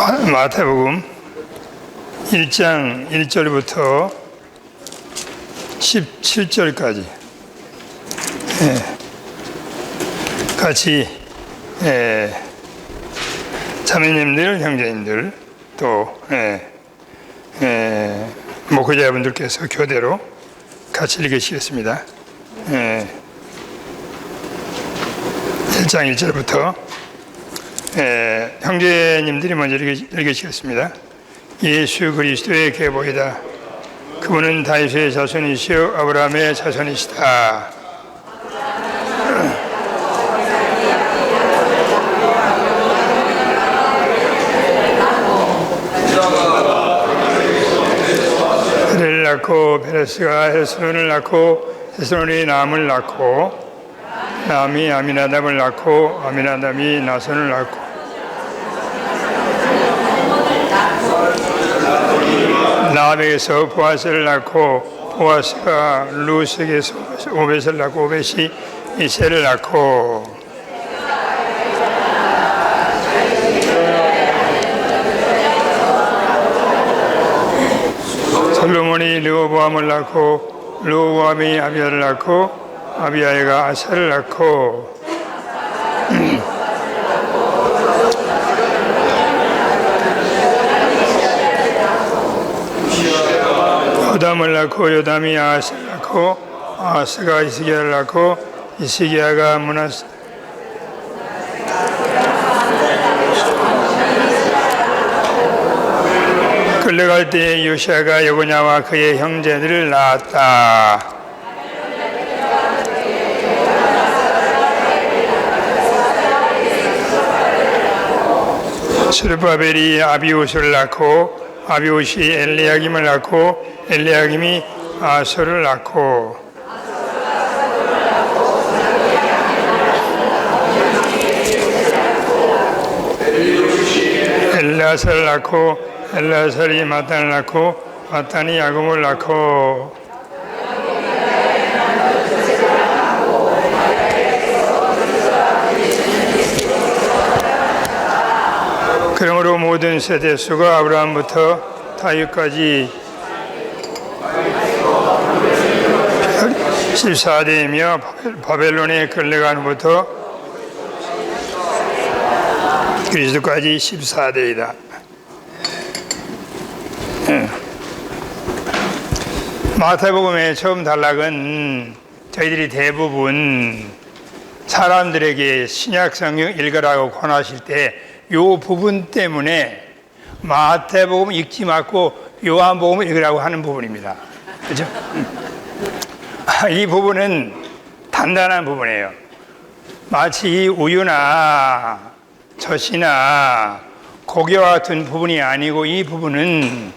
마태복음 1장 1절부터 17절까지 같이 자매님들, 형제님들 또 목회자분들께서 교대로 같이 읽으시겠습니다. 1장 1절부터 형제님들이 먼저 읽으시겠습니다. 예수 그리스도의 계보이다. 그분은 다윗의 자손이시요 아브라함의 자손이시다. 그를 낳고 베레스가 헤스론을 낳고 헤스론이 남을 낳고 남이 아미나답을 낳고 아미나답이 나손을 낳고 라합에게서 보아스를 낳고 보아스가 루스에게서 오벳을 낳고 오벳이 이새를 낳고 솔로몬이 르호보암을 낳고 르호보암이 아비야를 낳고 아비야가 아사를 낳고 요담을 낳고 요담이 아하스를 낳고 아하스가 이스기야를 낳고 이스기야가 므낫세 끌려갈 때에 요시아가 여고냐와 그의 형제들을 낳았다. 스룹바벨이 아비우스를 낳고 아비우시 엘리야김을 낳고 엘리야김이 아서를 낳고 엘라사를 낳고 엘라살이 마탄을 낳고 마탄이 야곱을 낳고 그러므로 모든 세대 수가 아브라함부터 다윗까지 14대이며 바벨론에 끌려간 후부터 그리스도까지 14대이다. 마태복음의 처음 단락은 저희들이 대부분 사람들에게 신약 성경 읽으라고 권하실 때 이 부분 때문에 마태복음 읽지 말고 요한복음 읽으라고 하는 부분입니다. 그렇죠? 이 부분은 단단한 부분이에요. 마치 우유나 젖이나 고기와 같은 부분이 아니고 이 부분은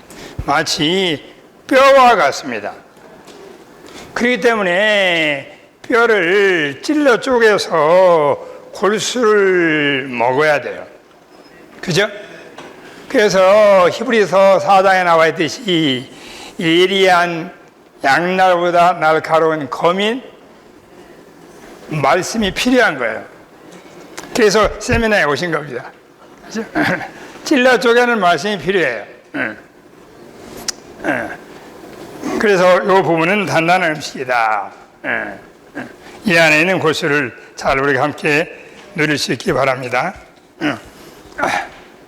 마치 뼈와 같습니다. 그렇기 때문에 뼈를 찔러 쪼개서 골수를 먹어야 돼요. 그죠? 그래서 히브리서 4장에 나와 있듯이 예리한 양날보다 날카로운 검인 말씀이 필요한 거예요. 그래서 세미나에 오신 겁니다. 그죠? 찔러 쪼개는 말씀이 필요해요. 그래서 이 부분은 단단한 음식이다. 이 안에 있는 고수를 잘 우리가 함께 누릴 수 있기 바랍니다.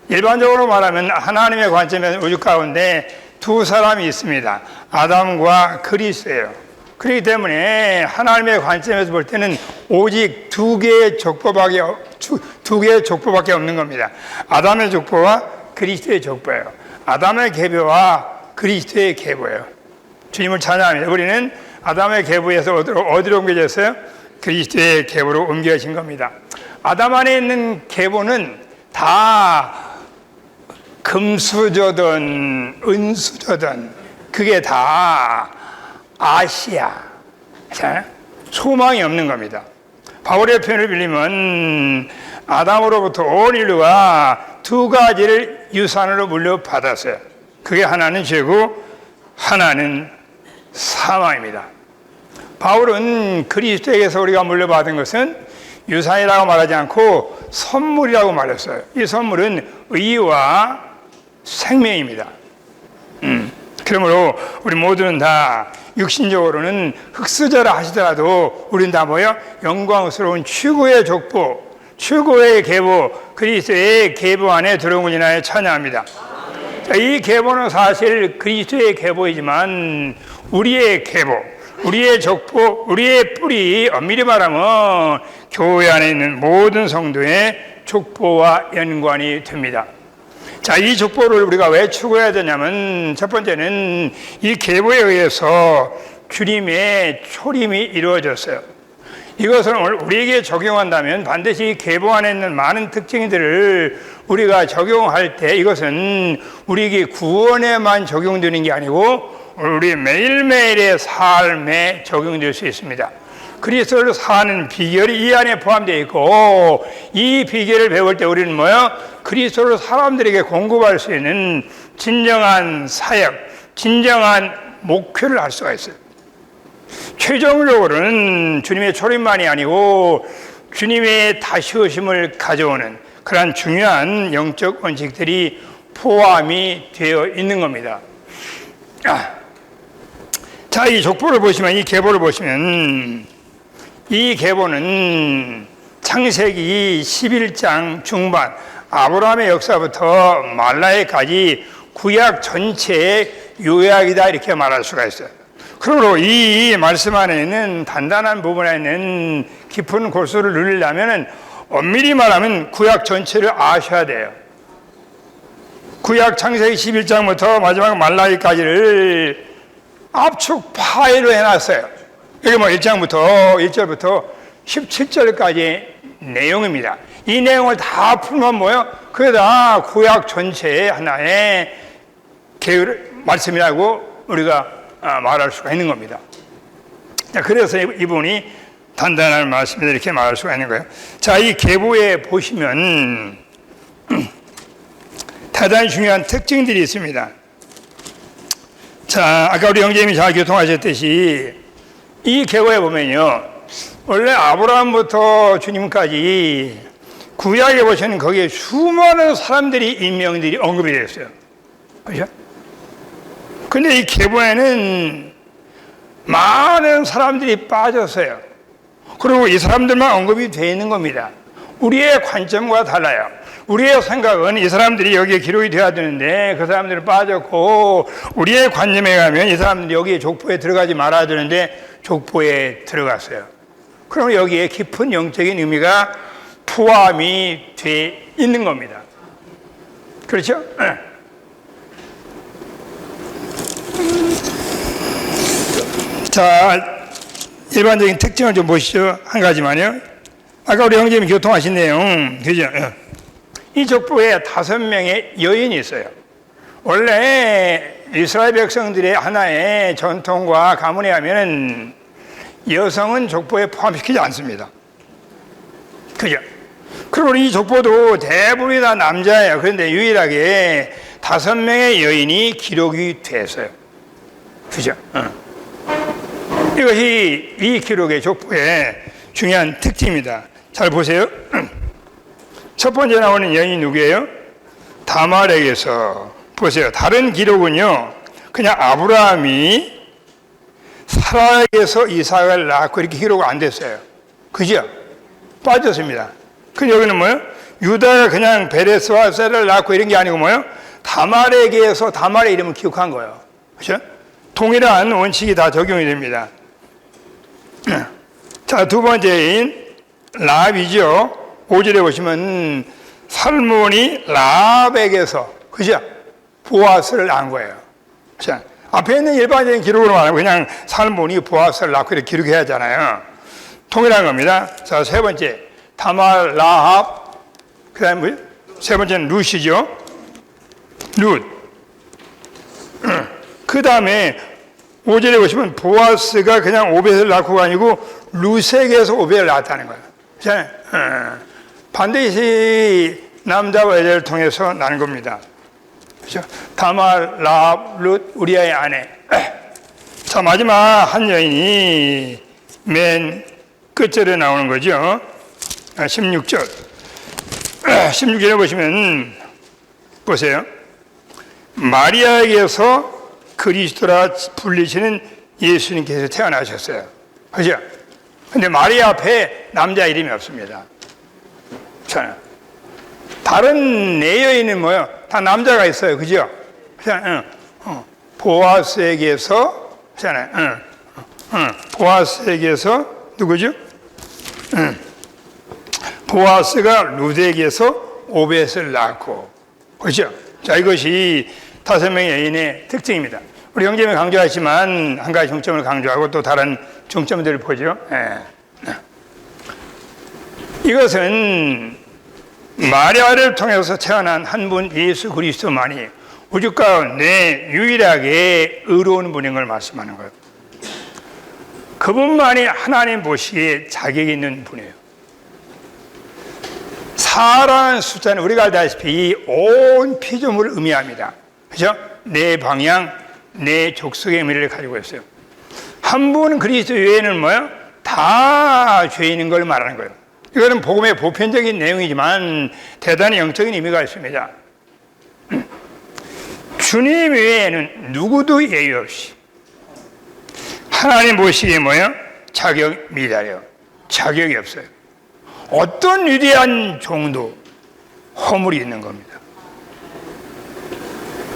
일반적으로 말하면 하나님의 관점에서 우주 가운데 두 사람이 있습니다. 아담과 그리스도예요. 그렇기 때문에 하나님의 관점에서 볼 때는 오직 두 개의 족보밖에 없는 겁니다. 아담의 족보와 그리스도의 족보예요. 아담의 계보와 그리스도의 계보예요. 주님을 찬양합니다. 우리는 아담의 계보에서 어디로 옮겨졌어요? 그리스도의 계보로 옮겨진 겁니다. 아담 안에 있는 계보는 다 금수저든 은수저든 그게 다 아시아, 소망이 없는 겁니다. 바울의 표현을 빌리면 아담으로부터 온 인류가 두 가지를 유산으로 물려받았어요. 그게 하나는 죄고 하나는 사망입니다. 바울은 그리스도에게서 우리가 물려받은 것은 유산이라고 말하지 않고 선물이라고 말했어요. 이 선물은 의와 생명입니다. 그러므로 우리 모두는 다 육신적으로는 흙수저라 하시더라도 우리는 다 뭐요? 영광스러운 최고의 족보, 최고의 계보, 그리스도의 계보 안에 들어온 인하여 찬양합니다. 자, 이 계보는 사실 그리스도의 계보이지만 우리의 계보, 우리의 족보, 우리의 뿌리, 엄밀히 말하면 교회 안에 있는 모든 성도의 족보와 연관이 됩니다. 자, 이 족보를 우리가 왜 추구해야 되냐면 첫 번째는 이 계보에 의해서 주님의 초림이 이루어졌어요. 이것을 우리에게 적용한다면 반드시 이 계보 안에 있는 많은 특징들을 우리가 적용할 때 이것은 우리에게 구원에만 적용되는 게 아니고 우리 매일매일의 삶에 적용될 수 있습니다. 그리스도를 사는 비결이 이 안에 포함되어 있고 이 비결을 배울 때 우리는 뭐요? 그리스도를 사람들에게 공급할 수 있는 진정한 사역, 진정한 목표를 할 수가 있어요. 최종적으로는 주님의 초림만이 아니고 주님의 다시 오심을 가져오는 그러한 중요한 영적 원칙들이 포함이 되어 있는 겁니다. 자, 이 족보를 보시면, 이 계보를 보시면 이 계보는 창세기 11장 중반 아브라함의 역사부터 말라기까지 구약 전체의 요약이다 이렇게 말할 수가 있어요. 그러므로 이 말씀 안에 있는 단단한 부분에 있는 깊은 골수를 누리려면 엄밀히 말하면 구약 전체를 아셔야 돼요. 구약 창세기 11장부터 마지막 말라기까지를 압축 파일로 해놨어요. 여기 뭐 1절부터 17절까지의 내용입니다. 이 내용을 다 풀면 뭐요? 그게 다 구약 전체의 하나의 말씀이라고 우리가 말할 수가 있는 겁니다. 그래서 이분이 단단한 말씀이다 이렇게 말할 수가 있는 거예요. 자, 이 계보에 보시면 대단히 중요한 특징들이 있습니다. 자, 아까 우리 형제님이 잘 교통하셨듯이 이 계보에 보면요, 원래 아브라함부터 주님까지 구약에 보시면 거기에 수많은 사람들이 인명들이 언급이 되어 있어요. 그렇죠? 근데 이 계보에는 많은 사람들이 빠졌어요. 그리고 이 사람들만 언급이 되어 있는 겁니다. 우리의 관점과 달라요. 우리의 생각은 이 사람들이 여기에 기록이 되어야 되는데 그 사람들은 빠졌고, 우리의 관념에 가면 이 사람들이 여기에 족보에 들어가지 말아야 되는데 족보에 들어갔어요. 그럼 여기에 깊은 영적인 의미가 포함이 돼 있는 겁니다. 그렇죠? 자, 일반적인 특징을 좀 보시죠. 한 가지만요. 아까 우리 형제님이 교통하신 내용, 그죠? 이 족보에 5명의 여인이 있어요. 원래 이스라엘 백성들의 하나의 전통과 가문에 하면은 여성은 족보에 포함시키지 않습니다. 그죠? 그리고 이 족보도 대부분이 다 남자예요. 그런데 유일하게 5명의 여인이 기록이 됐어요. 그죠? 이것이 이 기록의 족보의 중요한 특징입니다. 잘 보세요. 첫 번째 나오는 여인이 누구예요? 다말에게서. 보세요. 다른 기록은요, 그냥 아브라함이 사라에게서 이삭을 낳고 이렇게 기록 안 됐어요. 그죠? 빠졌습니다. 근데 여기는 뭐예요? 유다가 그냥 베레스와 셀을 낳고 이런 게 아니고 뭐예요? 다말에게서 다말의 이름을 기록한 거예요. 그죠? 동일한 원칙이 다 적용이 됩니다. 자, 두 번째인 라합이죠. 5절에 보시면 살몬이 라합에게서, 그죠? 보아스를 낳은 거예요. 자, 앞에 있는 일반적인 기록으로 말하면 그냥 살몬이 보아스를 낳고 이렇게 기록해야 하잖아요. 동일한 겁니다. 자, 세 번째 다말, 라합, 그 다음에 뭐예요? 세 번째는 룻이죠. 룻. 그 다음에 5절에 보시면 보아스가 그냥 오벳을 낳고가 아니고 룻에게서 오벳을 낳았다는 거예요. 자, 반드시 남자와 여자를 통해서 나는 겁니다. 그렇죠? 다말, 라합, 룻, 우리아의 아내. 자, 마지막 한 여인이 맨 끝절에 나오는 거죠. 16절. 16절에 보시면 보세요. 마리아에게서 그리스도라 불리시는 예수님께서 태어나셨어요. 그죠? 근데 마리아 앞에 남자 이름이 없습니다. 자, 다른 네 여인은 뭐요? 다 남자가 있어요. 그죠? 보아스에게서, 그잖아요. 보아스에게서, 누구죠? 보아스가 루데에게서 오벳을 낳고. 그죠? 자, 이것이 5명의 여인의 특징입니다. 우리 형제님이 강조하지만 한 가지 중점을 강조하고 또 다른 중점들을 보죠. 이것은 마리아를 통해서 태어난 한 분 예수 그리스도만이 우주 가운데 유일하게 의로운 분인 걸 말씀하는 거예요. 그분만이 하나님 보시기에 자격이 있는 분이에요. 사라는 숫자는 우리가 알다시피 온 피조물을 의미합니다. 그죠? 내 방향, 내 족속의 의미를 가지고 있어요. 한 분 그리스도 외에는 뭐요? 다 죄인인 걸 말하는 거예요. 이거는 복음의 보편적인 내용이지만 대단히 영적인 의미가 있습니다. 주님 외에는 누구도 예외 없이 하나님 보시기에 뭐요? 자격 미달해요. 자격이 없어요. 어떤 위대한 종도 허물이 있는 겁니다.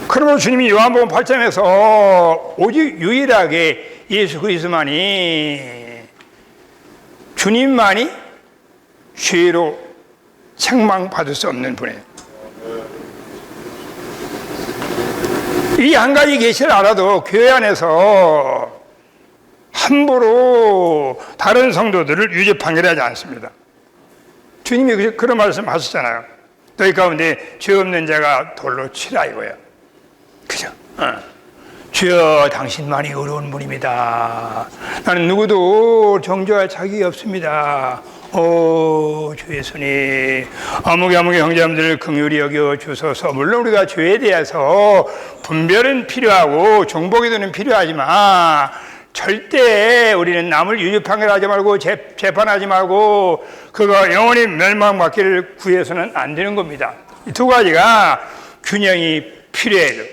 그러므로 주님이 요한복음 8장에서 오직 유일하게 예수 그리스도만이 주님만이 죄로 책망받을 수 없는 분이에요. 이 한 가지 계시를 알아도 교회 안에서 함부로 다른 성도들을 유죄 판결하지 않습니다. 주님이 그런 말씀 하셨잖아요. 너희 가운데 죄 없는 자가 돌로 치라 이거예요. 그죠? 주여 당신만이 의로운 분입니다. 나는 누구도 정죄할 자격이 없습니다. 주 예수님, 아무개 형제자매들을 긍휼히 여겨 주소서. 물론 우리가 죄에 대해서 분별은 필요하고 정복에도는 필요하지만 절대 우리는 남을 유죄 판결하지 말고 재판하지 말고 그가 영원히 멸망받기를 구해서는 안 되는 겁니다. 이 두 가지가 균형이 필요해요.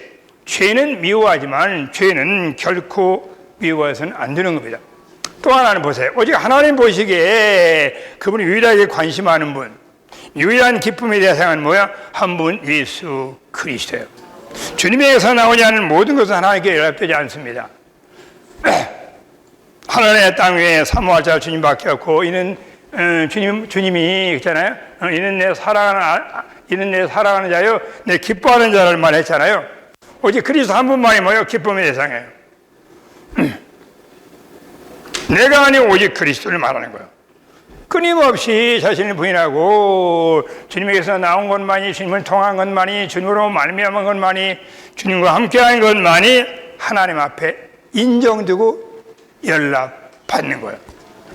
죄는 미워하지만 죄는 결코 미워해서는 안 되는 겁니다. 또 하나는 보세요. 오직 하나님 보시기에 그분이 유일하게 관심하는 분, 유일한 기쁨의 대상은 뭐야? 한 분 예수 그리스도예요. 주님에게서 나오지 않은 모든 것은 하나님께 연락되지 않습니다. 하늘의 땅 위에 사모할 자 주님밖에 없고 이는 주님이 있잖아요. 이는 내 사랑하는 자요, 내 기뻐하는 자를 말했잖아요. 오직 그리스도 한 분만이 뭐예요? 기쁨의 대상이에요. 내가 아니 오직 그리스도를 말하는 거예요. 끊임없이 자신을 부인하고 주님에게서 나온 것만이, 주님을 통한 것만이, 주님으로 말미암은 것만이, 주님과 함께한 것만이 하나님 앞에 인정되고 연락받는 거예요.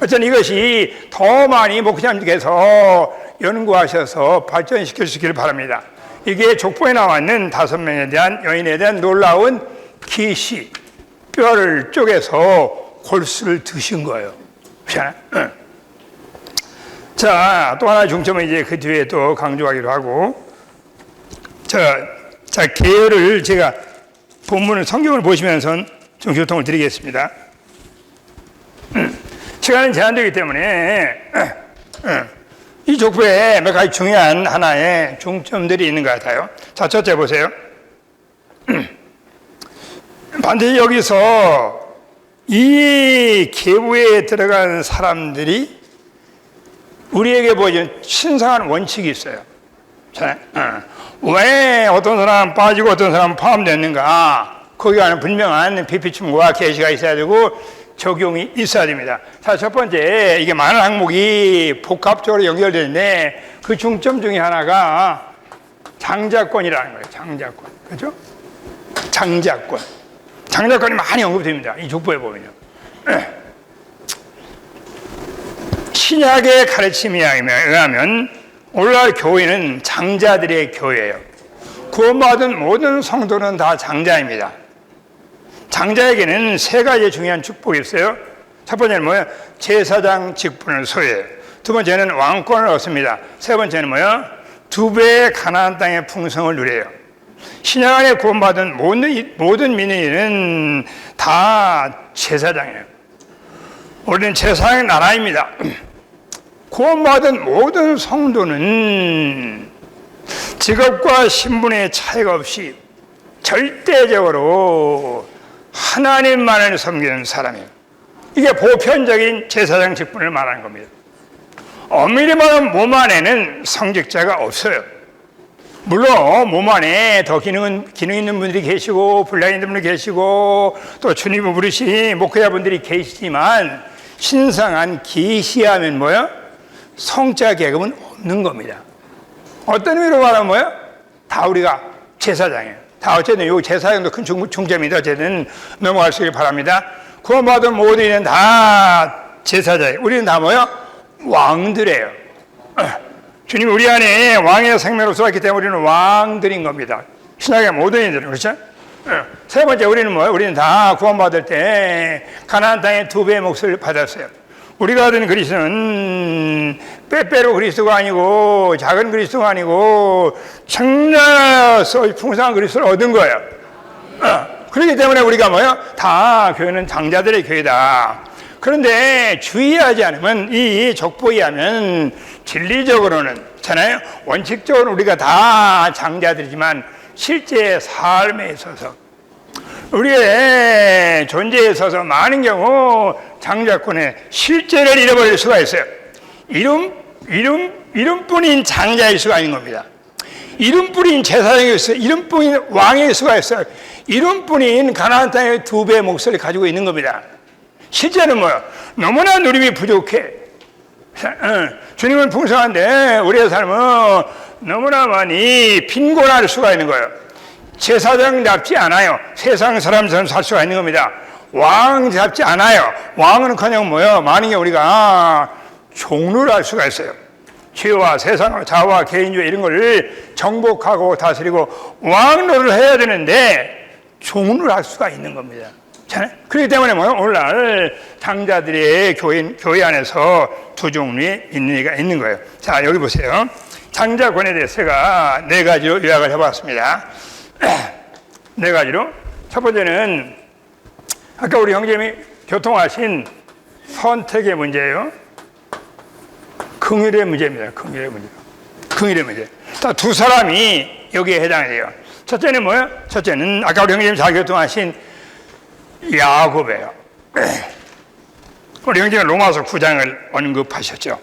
어쨌든 이것이 더 많이 목사님께서 연구하셔서 발전시킬 수 있기를 바랍니다. 이게 족보에 나와 있는 5명에 대한 여인에 대한 놀라운 계시, 뼈를 쪼개서 골수를 드신 거예요. 자, 또 하나의 중점은 이제 그 뒤에 또 강조하기로 하고, 자, 계열을 제가 본문을 성경을 보시면서 좀 교통을 드리겠습니다. 시간은 제한되기 때문에 이 족보에 몇 가지 중요한 하나의 중점들이 있는 것 같아요. 자, 첫째 보세요. 반드시 여기서 이 계보에 들어간 사람들이 우리에게 보여준 신성한 원칙이 있어요. 자, 왜 어떤 사람은 빠지고 어떤 사람은 포함됐는가? 거기에는 분명한 비피춤과 계시가 있어야 되고 적용이 있어야 됩니다. 자, 첫 번째, 이게 많은 항목이 복합적으로 연결되는데 그 중점 중에 하나가 장자권이라는 거예요. 장자권. 그죠? 장자권. 장자권이 많이 언급됩니다. 이 족보에 보면요. 신약의 가르침에 의하면 오늘날 교회는 장자들의 교회예요. 구원받은 모든 성도는 다 장자입니다. 장자에게는 3가지 중요한 축복이 있어요. 첫 번째는 뭐예요? 제사장 직분을 소유해요. 두 번째는 왕권을 얻습니다. 세 번째는 뭐예요? 2배의 가나안 땅의 풍성을 누려요. 신약 안에 구원받은 모든 민의는 다 제사장이에요. 우리는 제사장의 나라입니다. 구원받은 모든 성도는 직업과 신분의 차이가 없이 절대적으로 하나님만을 섬기는 사람이에요. 이게 보편적인 제사장 직분을 말하는 겁니다. 엄밀히 말하면 몸 안에는 성직자가 없어요. 물론 몸 안에 더 기능 있는 분들이 계시고 분량 있는 분들이 계시고 또 주님을 부르신 목회자분들이 계시지만 신성한 계시하면 뭐야? 성자 계급은 없는 겁니다. 어떤 의미로 말하면 뭐야? 다 우리가 제사장이에요. 다 어쨌든 요 제사장도 큰 중점이다. 어쨌든 넘어가시길 바랍니다. 구원받은 모두는 다 제사장이에요. 우리는 다 뭐야? 왕들이에요. 주님 우리 안에 왕의 생명으로 쏘았기 때문에 우리는 왕들인 겁니다. 신약의 모든 이들은 그렇죠? 세 번째 우리는 뭐예요? 우리는 다 구원받을 때 가나안 땅에 2배의 몫을 받았어요. 우리가 얻은 그리스도는 빼빼로 그리스도가 아니고 작은 그리스도가 아니고 청자서 풍성한 그리스도를 얻은 거예요. 그렇기 때문에 우리가 뭐예요? 다 교회는 장자들의 교회다. 그런데 주의하지 않으면 이 족보에 하면 진리적으로는 잖아요. 원칙적으로 우리가 다 장자들이지만 실제 삶에 있어서 우리의 존재에 있어서 많은 경우 장자권의 실제를 잃어버릴 수가 있어요. 이름뿐인 장자일 수가 있는 겁니다. 이름뿐인 제사장일 수, 이름뿐인 왕일 수가 있어요. 이름뿐인 가나안 땅의 2배의 몫을 가지고 있는 겁니다. 실제는 뭐야? 너무나 누림이 부족해. 주님은 풍성한데 우리의 삶은 너무나 많이 빈곤할 수가 있는 거예요. 제사장답지 않아요. 세상 사람처럼 살 수가 있는 겁니다. 왕답지 않아요. 왕은커녕 뭐요? 많은 게 우리가 종로를 할 수가 있어요. 죄와 세상, 자와 개인주의 이런 걸 정복하고 다스리고 왕노를 해야 되는데 종로를 할 수가 있는 겁니다. 그렇기 때문에 뭐요? 오늘날 장자들의 교회 안에서 2 종류의 인리가 있는 거예요. 자, 여기 보세요. 장자권에 대해서 제가 4가지로 요약을 해봤습니다. 4가지로. 첫 번째는 아까 우리 형제님이 교통하신 선택의 문제예요. 긍휼의 문제입니다. 긍휼의 문제. 긍휼의 문제. 자, 2 사람이 여기에 해당이 돼요. 첫째는 뭐예요? 첫째는 아까 우리 형제님이 잘 교통하신 야곱이에요. 우리 형제는 로마서 9장을 언급하셨죠.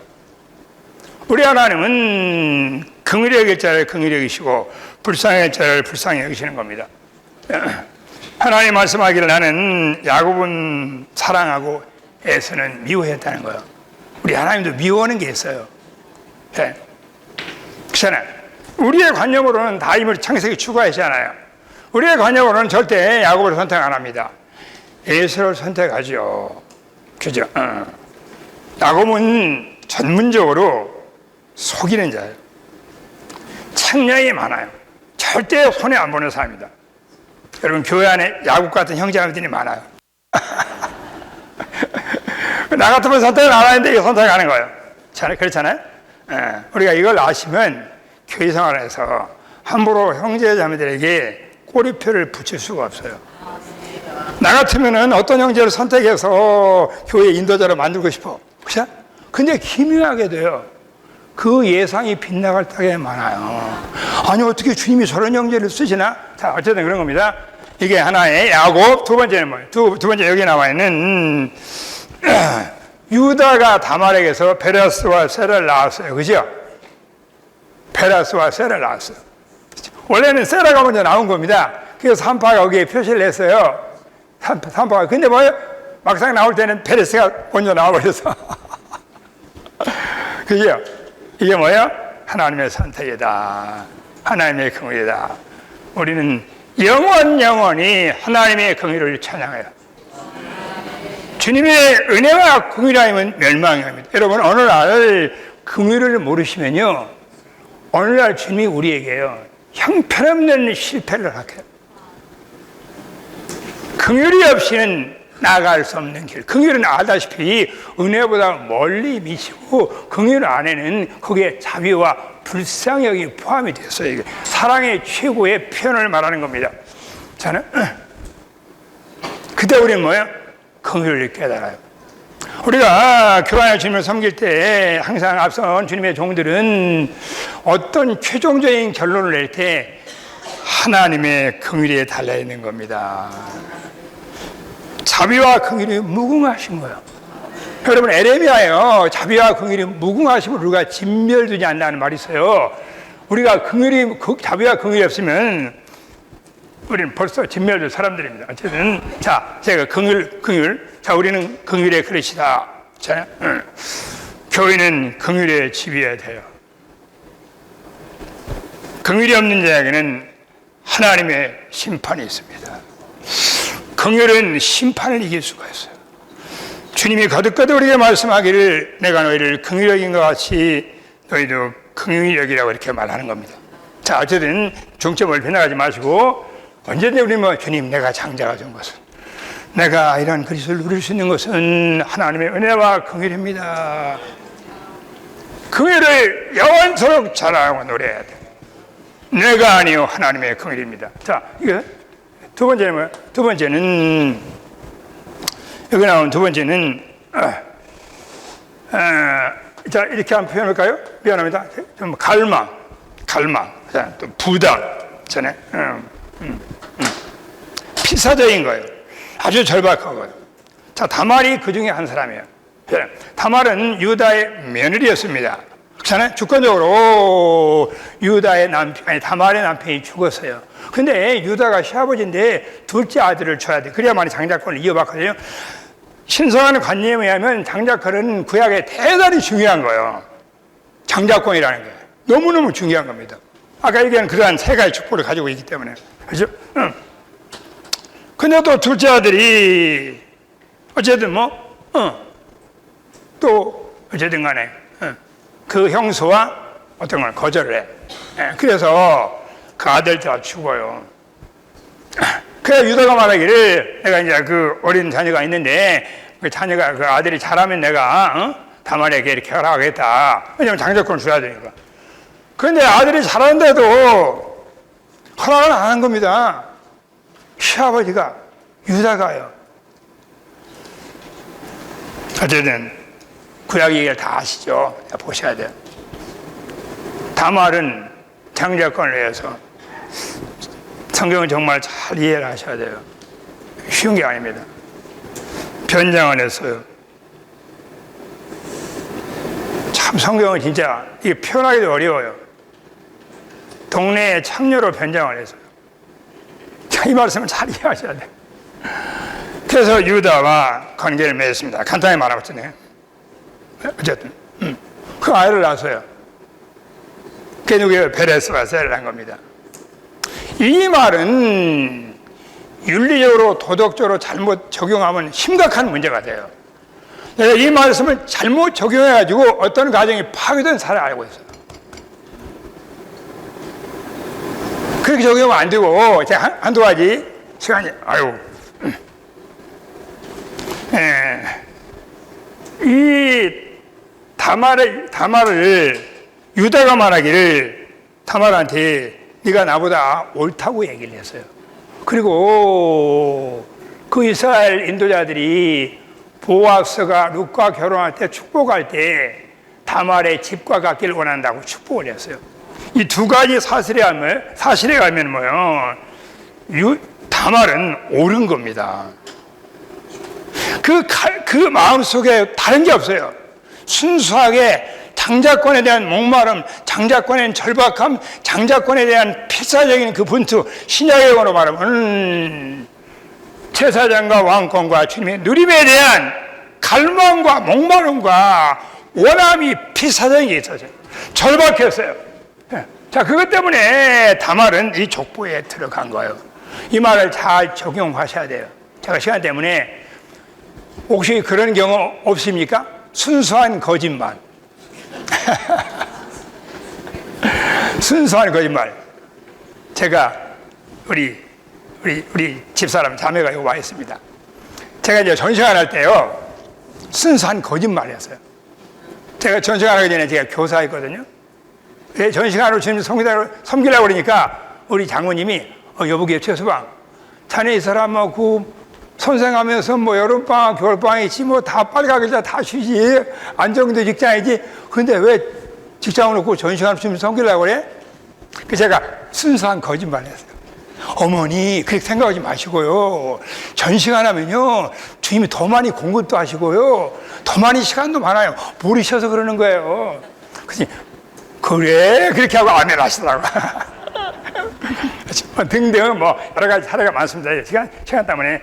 우리 하나님은 긍휼히 여길 자를 긍휼히 여기시고 불쌍히 여길 자를 불쌍히 여기시는 겁니다. 하나님 말씀하기를 나는 야곱은 사랑하고 에서는 미워했다는 거예요. 우리 하나님도 미워하는 게 있어요. 네. 그렇잖아요. 우리의 관념으로는 다 이미 창세기 추가하시잖아요. 우리의 관념으로는 절대 야곱을 선택 안 합니다. 에서를 선택하죠. 그죠? 야곱은 전문적으로 속이는 자예요. 창량이 많아요. 절대 손해 안 보는 사람입니다. 여러분 교회 안에 야곱 같은 형제자매들이 많아요. 나 같으면 선택을 안 하는데 이거 선택하는 거예요. 그렇잖아요? 우리가 이걸 아시면 교회 생활에서 함부로 형제자매들에게 꼬리표를 붙일 수가 없어요. 나 같으면 어떤 형제를 선택해서 교회 인도자로 만들고 싶어. 그죠? 근데 기묘하게 돼요. 그 예상이 빗나갈 때가 많아요. 아니 어떻게 주님이 저런 형제를 쓰시나? 자, 어쨌든 그런 겁니다. 이게 하나의 야곱. 2번째는 뭐예요? 두 번째 여기 나와 있는 유다가 다말에게서 베라스와 세라를 낳았어요. 그죠? 베라스와 세라를 낳았어요. 원래는 세라가 먼저 나온 겁니다. 그래서 산파가 거기에 표시를 했어요. 산파가. 근데 뭐예요? 막상 나올 때는 베레스가 먼저 나와버려서. 그죠? 이게 뭐예요? 하나님의 선택이다. 하나님의 긍휼이다. 우리는 영원히 하나님의 긍휼을 찬양해요. 주님의 은혜와 긍휼하면 멸망입니다. 여러분 어느 날 긍휼을 모르시면요, 어느 날 주님이 우리에게요 형편없는 실패를 하게. 긍휼이 없이는 나갈 수 없는 길. 긍휼은 알다시피 은혜보다 멀리 미치고 긍휼 안에는 거기에 자비와 불쌍형이 포함이 됐어요. 이게 사랑의 최고의 표현을 말하는 겁니다. 저는 그때 우리는 뭐예요? 긍휼을 깨달아요. 우리가 교회 주님을 섬길 때 항상 앞선 주님의 종들은 어떤 최종적인 결론을 낼 때 하나님의 긍휼에 달려있는 겁니다. 자비와 긍휼이 무궁하신 거예요. 여러분, 에레미야에요, 자비와 긍휼이 무궁하심을 우리가 진멸두지 않는다는 말이 있어요. 우리가 자비와 긍휼이 없으면 우리는 벌써 진멸될 사람들입니다. 어쨌든 자, 제가 긍휼. 자, 우리는 긍휼의 그릇이다. 자, 교회는 긍휼의 집이어야 돼요. 긍휼이 없는 자에게는 하나님의 심판이 있습니다. 긍휼은 심판을 이길 수가 있어요. 주님이 거듭거듭 우리에게 말씀하기를 내가 너희를 긍휼히 여긴 것 같이 너희도 긍휼히 여기라고 이렇게 말하는 겁니다. 자, 어쨌든 중점을 변화하지 마시고 언제든지 우리는 주님, 내가 장자가 된 것은, 내가 이런 그리스도를 누릴 수 있는 것은 하나님의 은혜와 긍휼입니다. 긍휼을 영원토록 자랑하고 노래해야 돼. 내가 아니요 하나님의 긍휼입니다. 자, 이거 두 번째는 뭐야? 두 번째는 여기 나온 두 번째는 자, 이렇게 한번 표현할까요? 미안합니다. 좀 갈망, 자, 또 부담, 전에 필사적인 거예요. 아주 절박하고요. 자, 다말이 그 중에 한 사람이에요. 다말은 유다의 며느리였습니다. 그렇잖아요. 주권적으로 다말의 남편이 죽었어요. 근데 유다가 시아버지인데 둘째 아들을 줘야 돼. 그래야만 장자권을 이어받거든요. 신성한 관념에 의하면 장자권은 구약에 대단히 중요한 거예요. 장자권이라는 게 너무너무 중요한 겁니다. 아까 얘기한 그러한 세 가지 축복을 가지고 있기 때문에. 그죠? 근데 또 둘째 아들이 어쨌든 또 어쨌든 간에 그 형수와 어떤 걸 거절을 해. 그래서 그 아들 다 죽어요. 그래서 유다가 말하기를 내가 이제 그 어린 자녀가 있는데 그 자녀가 그 아들이 잘하면 내가 다말에게 이렇게 허락하겠다. 왜냐면 장자권을 줘야 되니까. 그런데 아들이 잘하는데도 허락을 안 한 겁니다. 시아버지가 유다가요. 어쨌든 구약 얘기를 다 아시죠? 보셔야 돼요. 다말은 장자권을 위해서 성경을 정말 잘 이해를 하셔야 돼요. 쉬운 게 아닙니다. 변장을 했어요. 참 성경은 진짜 이게 표현하기도 어려워요. 동네에 창녀로 변장을 했어요. 자, 이 말씀을 잘 이해하셔야 돼요. 그래서 유다와 관계를 맺었습니다. 간단히 말하면 어쨌든 그 아이를 낳았어요. 그게 누구예요? 베레스와 셀을 한 겁니다. 이 말은 윤리적으로 도덕적으로 잘못 적용하면 심각한 문제가 돼요. 이 말씀을 잘못 적용해가지고 어떤 가정이 파괴된 사례를 알고 있어요. 그렇게 적용하면 안 되고 제가 한두 가지 시간이 이 다말을 유다가 말하기를 다말한테 네가 나보다 옳다고 얘기를 했어요. 그리고 그 이스라엘 인도자들이 보아스가 룻과 결혼할 때 축복할 때 다말의 집과 같기를 원한다고 축복을 했어요. 이 두 가지 사실에 가면 뭐요? 다말은 옳은 겁니다. 그 마음 속에 다른 게 없어요. 순수하게 장자권에 대한 목마름, 장자권에 대한 절박함, 장자권에 대한 필사적인 그 분투, 신약의 용어로 말하면 제사장과 왕권과 주님의 누림에 대한 갈망과 목마름과 원함이 필사적인 게 있었어요. 절박했어요. 자, 그것 때문에 다말은 이 족보에 들어간 거예요. 이 말을 잘 적용하셔야 돼요. 제가 시간 때문에 혹시 그런 경우 없습니까? 순수한 거짓말. 순수한 거짓말. 제가 우리 집사람 자매가 여기 와 있습니다. 제가 이제 전시관 할 때요, 순수한 거짓말을 했어요. 제가 전시관 하기 전에 제가 교사했거든요. 전시관으로 주님 섬기려고 그러니까 우리 장모님이, 여보게 최수방, 자네 이 사람하고 선생하면서 뭐 여름방학, 겨울방학 있지, 뭐 다 빨리 가길래 다 쉬지. 안정도 직장이지. 근데 왜 직장을 놓고 전시관으로 주님 섬기려고 그래? 그 제가 순수한 거짓말을 했어요. 어머니, 그렇게 생각하지 마시고요. 전시관 하면요, 주님이 더 많이 공급도 하시고요. 더 많이 시간도 많아요. 모르셔서 그러는 거예요. 그래, 그렇게 하고 아멘 하시더라고. 등등, 뭐, 여러 가지 사례가 많습니다. 시간 때문에,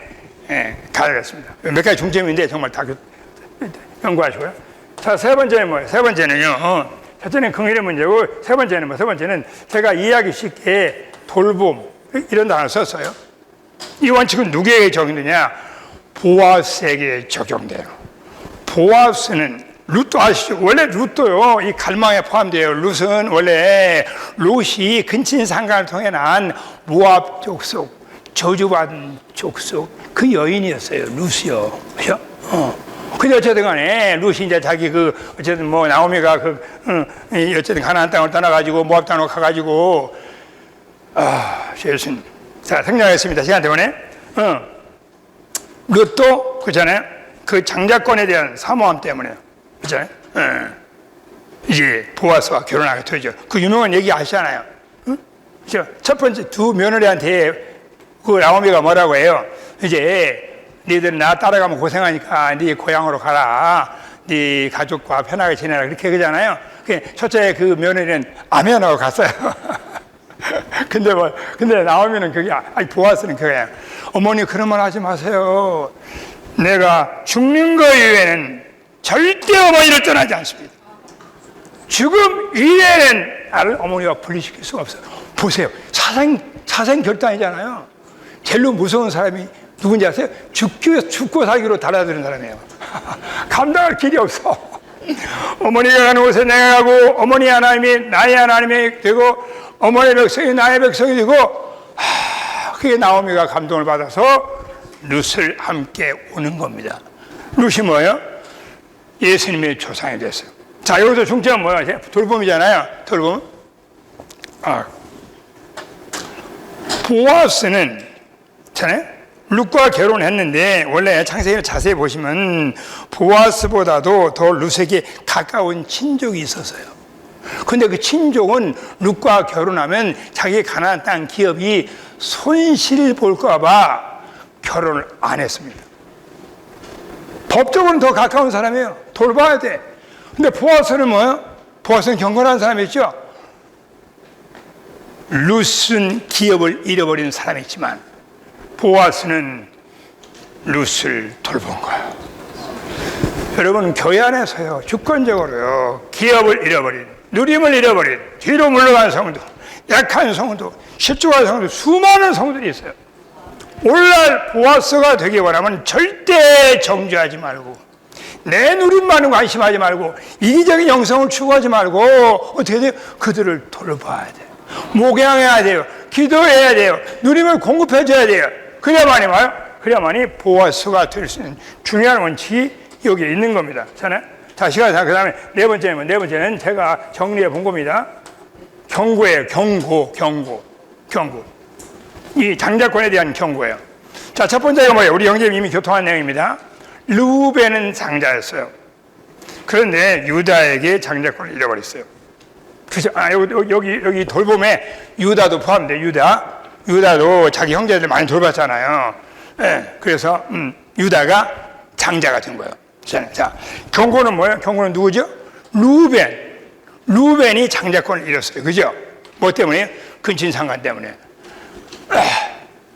가야겠습니다. 몇 가지 중점인데 정말 다 연구하시고요. 자, 세 번째는 뭐예요? 세 번째는요, 첫째는 긍휼의 문제고, 세 번째는 제가 이해하기 쉽게 돌봄, 이런 단어를 썼어요. 이 원칙은 누구에게 적용되냐? 보아스에게 적용돼요. 보아스는 룻도 아시죠? 원래 룻도요, 이 갈망에 포함돼요. 룻은 원래 롯이 근친 상간을 통해 난 모압 족속, 저주받은 족속, 그 여인이었어요. 룻이요. 그죠? 근데 어쨌든 간에 룻이 이제 자기 어쨌든 뭐 나오미가 어쨌든 가나안 땅을 떠나가지고 모압 땅으로 가가지고 예수님. 자, 생략했습니다. 시간 때문에. 룻도, 그잖아요. 그 장자권에 대한 사모함 때문에. 그잖아요. 이제 보아스와 결혼하게 되죠. 그 유명한 얘기 아시잖아요. 그죠? 첫 번째 두 며느리한테 그 나오미가 뭐라고 해요? 이제 니들 나 따라가면 고생하니까 네 고향으로 가라. 네 가족과 편하게 지내라. 그렇게 그러잖아요. 첫째 그 며느리는 아멘하고 갔어요. 근데 나오미는 보아스는 그거예요. 어머니 그런 말 하지 마세요. 내가 죽는 거 이외에는 절대 어머니를 떠나지 않습니다. 죽음 이외에는 나를 어머니와 분리시킬 수가 없어요. 보세요. 사생 결단이잖아요. 제일로 무서운 사람이 누군지 아세요? 죽고 살기로 달아드는 사람이에요. 감당할 길이 없어. 어머니가 가는 곳에 내가 가고, 어머니 하나님이 나의 하나님이 되고, 어머니의 백성이 나의 백성이 되고, 그게 나오미가 감동을 받아서 룻을 함께 오는 겁니다. 룻이 뭐예요? 예수님의 조상이 됐어요. 자, 여기서 중점은 뭐예요? 돌봄이잖아요. 돌봄. 보아스는 룻과 결혼했는데, 원래 창세기를 자세히 보시면 보아스보다도 더 룻에게 가까운 친족이 있었어요. 근데 그 친족은 룻과 결혼하면 자기 가나안 땅 기업이 손실 볼까 봐 결혼을 안 했습니다. 법적으로는 더 가까운 사람이에요. 돌봐야 돼. 근데 보아스는 뭐예요? 보아스는 경건한 사람이죠. 룻은 기업을 잃어버린 사람이지만 보아스는 룻을 돌본 거예요. 여러분, 교회 안에서요, 주권적으로요, 기업을 잃어버린, 누림을 잃어버린, 뒤로 물러간 성도, 약한 성도, 십주가 성도, 수많은 성들이 있어요. 오늘날 보아스가 되기 원하면 절대 정죄하지 말고, 내 누림만은 관심하지 말고, 이기적인 영성을 추구하지 말고, 어떻게 돼요? 그들을 돌봐야 돼요. 목양해야 돼요. 기도해야 돼요. 누림을 공급해줘야 돼요. 그래야만이 보아스가 될 수 있는 중요한 원칙이 여기에 있는 겁니다. 자, 시간, 그 다음에 네 번째는 제가 정리해 본 겁니다. 경고예요. 경고. 이 장자권에 대한 경고예요. 자, 첫 번째가 뭐예요? 우리 형제님 이미 교통한 내용입니다. 르우벤은 장자였어요. 그런데 유다에게 장자권을 잃어버렸어요. 그죠? 여기 돌봄에 유다도 포함돼. 유다도 자기 형제들 많이 돌봤잖아요. 네, 그래서 유다가 장자가 된 거예요. 자, 경고는 뭐예요? 경고는 누구죠? 루벤이 장자권을 잃었어요. 그죠? 뭐 때문에? 근친상간 때문에.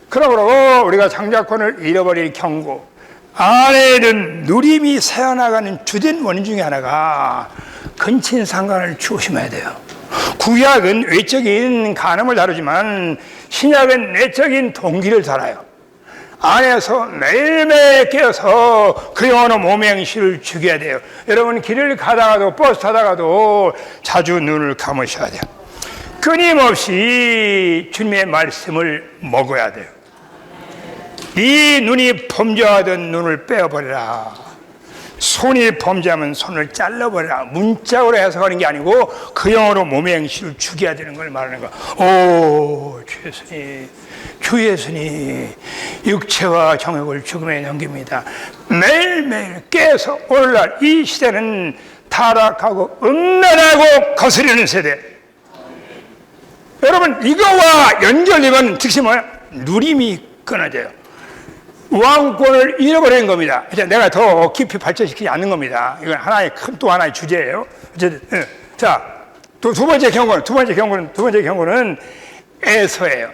그러므로 우리가 장자권을 잃어버릴 경고, 안에는 누림이 새어나가는 주된 원인 중에 하나가 근친상간을 조심해야 돼요. 구약은 외적인 간음을 다루지만 신약은 내적인 동기를 다뤄요. 안에서 매일매일 깨어서 그 영혼의 모맹시를 죽여야 돼요. 여러분, 길을 가다가도 버스 타다가도 자주 눈을 감으셔야 돼요. 끊임없이 주님의 말씀을 먹어야 돼요. 네 눈이 범죄하던 눈을 빼어버려라. 손이 범죄하면 손을 잘라버려라. 문자로 해석하는 게 아니고 그 영어로 몸의 행실을 죽여야 되는 걸 말하는 거야. 오, 주 예수님, 주 예수님, 육체와 정욕을 죽음에 넘깁니다. 매일매일 깨서 오늘날 이 시대는 타락하고 음란하고 거스르는 세대. 여러분, 이거와 연결되면 즉시 뭐야? 누림이 끊어져요. 왕권을 잃어버린 겁니다. 내가 더 깊이 발전시키지 않는 겁니다. 이건 하나의 또 하나의 주제예요. 어쨌든, 자, 두 번째 경고는 에서예요.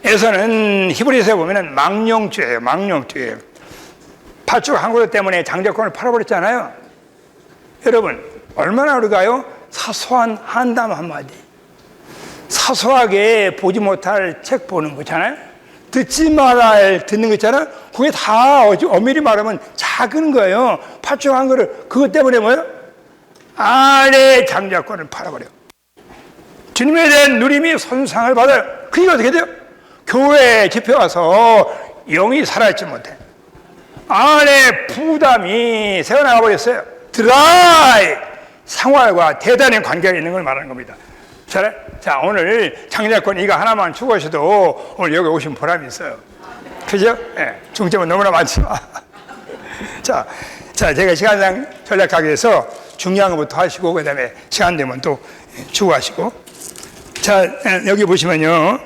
에서는 히브리서에 보면은 망령죄예요. 망령죄예요. 파죽 항구도 때문에 장자권을 팔아버렸잖아요. 여러분, 얼마나 우리가요? 사소한 한담 한마디, 사소하게 보지 못할 책 보는 거잖아요. 듣지 말아야 듣는 거 있잖아요. 그게 다 엄밀히 말하면 작은 거예요. 파죽한 거를 그것 때문에 뭐예요? 아내 장자권을 팔아버려요. 주님에 대한 누림이 손상을 받아요. 그게 어떻게 돼요? 교회 집회 와서 영이 살아있지 못해. 안에 부담이 새어나가 버렸어요. 드라이 생활과 대단한 관계가 있는 걸 말하는 겁니다. 자, 오늘 장자권 이거 하나만 추구하셔도 오늘 여기 오신 보람이 있어요. 그죠? 네, 중점은 너무나 많지만. 자, 제가 시간상 전략하기 위해서 중요한 것부터 하시고, 그 다음에 시간 되면 또 추구하시고. 자, 여기 보시면요.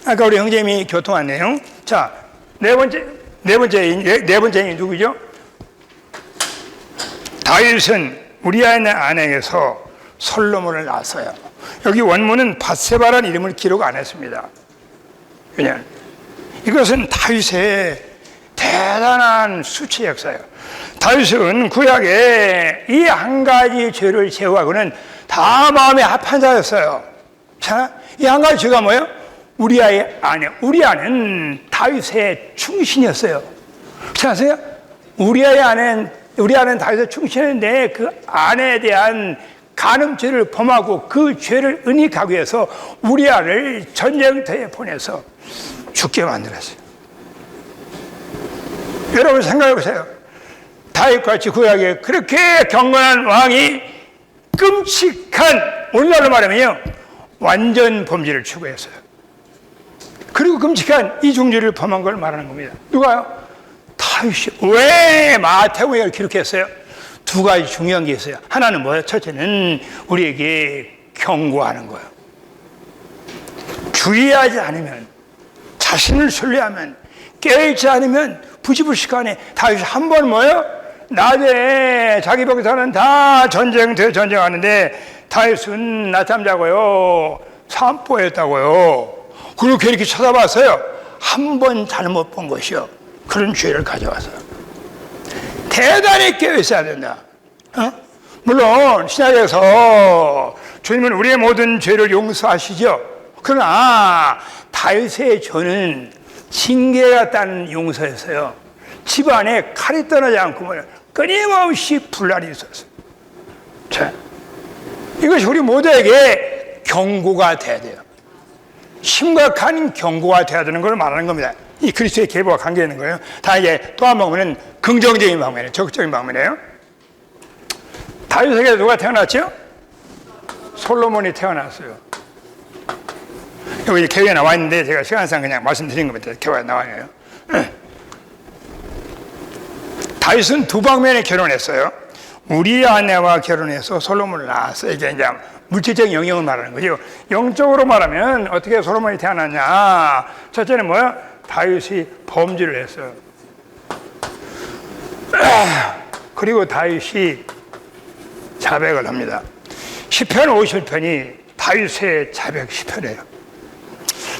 아까 우리 형제님이 교통한 내용. 자, 네 번째인 누구죠? 다윗은 우리아의 아내에게서 솔로몬을 낳았어요. 여기 원문은 밧세바라는 이름을 기록 안 했습니다. 그냥 이것은 다윗의 대단한 수치 역사예요. 다윗은 구약에 이 한 가지 죄를 제외하고는 다 마음에 합한 자였어요. 자, 이 한 가지 죄가 뭐예요? 우리아의 아내. 우리아는 다윗의 충신이었어요. 그렇지 않으세요? 우리아의 아내는 다윗의 충신인데 그 아내에 대한 간음죄를 범하고 그 죄를 은닉하기 위해서 우리아를 전쟁터에 보내서 죽게 만들었어요. 여러분 생각해 보세요. 다윗같이 구약에 그렇게 경건한 왕이 끔찍한, 오늘날로 말하면요, 완전 범죄를 추구했어요. 그리고 끔찍한 이중죄를 범한 걸 말하는 겁니다. 누가요? 다윗이. 왜 마태복음을 기록했어요? 두 가지 중요한 게 있어요. 하나는 뭐예요? 첫째는 우리에게 경고하는 거예요. 주의하지 않으면, 자신을 신뢰하면, 깨어있지 않으면 부지불식간에 다윗이 한 번 뭐예요? 낮에 자기 병사는 다 전쟁하는데 다윗은 낮잠 자고요, 산보했다고요. 그렇게 이렇게 쳐다봤어요. 한 번 잘못 본 것이요, 그런 죄를 가져와서 대단히 깨어있어야 된다. 물론 신약에서 주님은 우리의 모든 죄를 용서하시죠. 그러나 다윗의 죄는 징계가 따른 용서였어요. 집안에 칼이 떠나지 않고 끊임없이 분란이 있었어요. 자, 이것이 우리 모두에게 경고가 돼야 돼요. 심각한 경고가 돼야 되는 걸 말하는 겁니다. 이 그리스도의 계보와 관계있는 거예요. 다 이제 또 한 방면은 긍정적인 방면이에요. 적극적인 방면이에요. 다윗에게 누가 태어났죠? 솔로몬이 태어났어요. 여기 개회에 나와 있는데 제가 시간상 그냥 말씀드린 겁니다. 개회에 나와 있네요. 다윗은 두 방면에 결혼했어요. 우리 아내와 결혼해서 솔로몬을 낳았어요. 이게 이제 물질적인 영역을 말하는 거죠. 영적으로 말하면 어떻게 솔로몬이 태어났냐? 첫째는 뭐야? 다윗이 범죄를 했어요. 그리고 다윗이 자백을 합니다. 시편 50편이 다윗의 자백 시편이에요.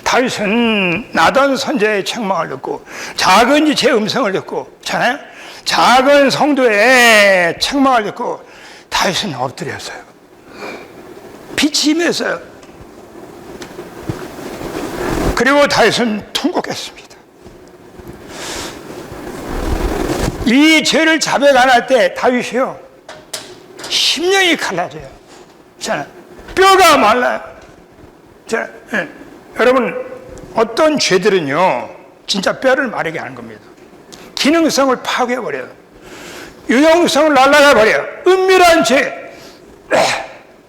다윗은 나단 선지자의 책망을 듣고 작은 지체의 음성을 듣고, 잖아요? 작은 성도의 책망을 듣고 다윗은 엎드렸어요. 빛이 임했어요. 그리고 다윗은 통곡했습니다. 이 죄를 자백 안 할 때 다윗이요, 심령이 갈라져요. 자, 뼈가 말라요. 자, 여러분 어떤 죄들은요, 진짜 뼈를 마르게 하는 겁니다. 기능성을 파괴해버려요. 유용성을 날라가버려요. 은밀한 죄.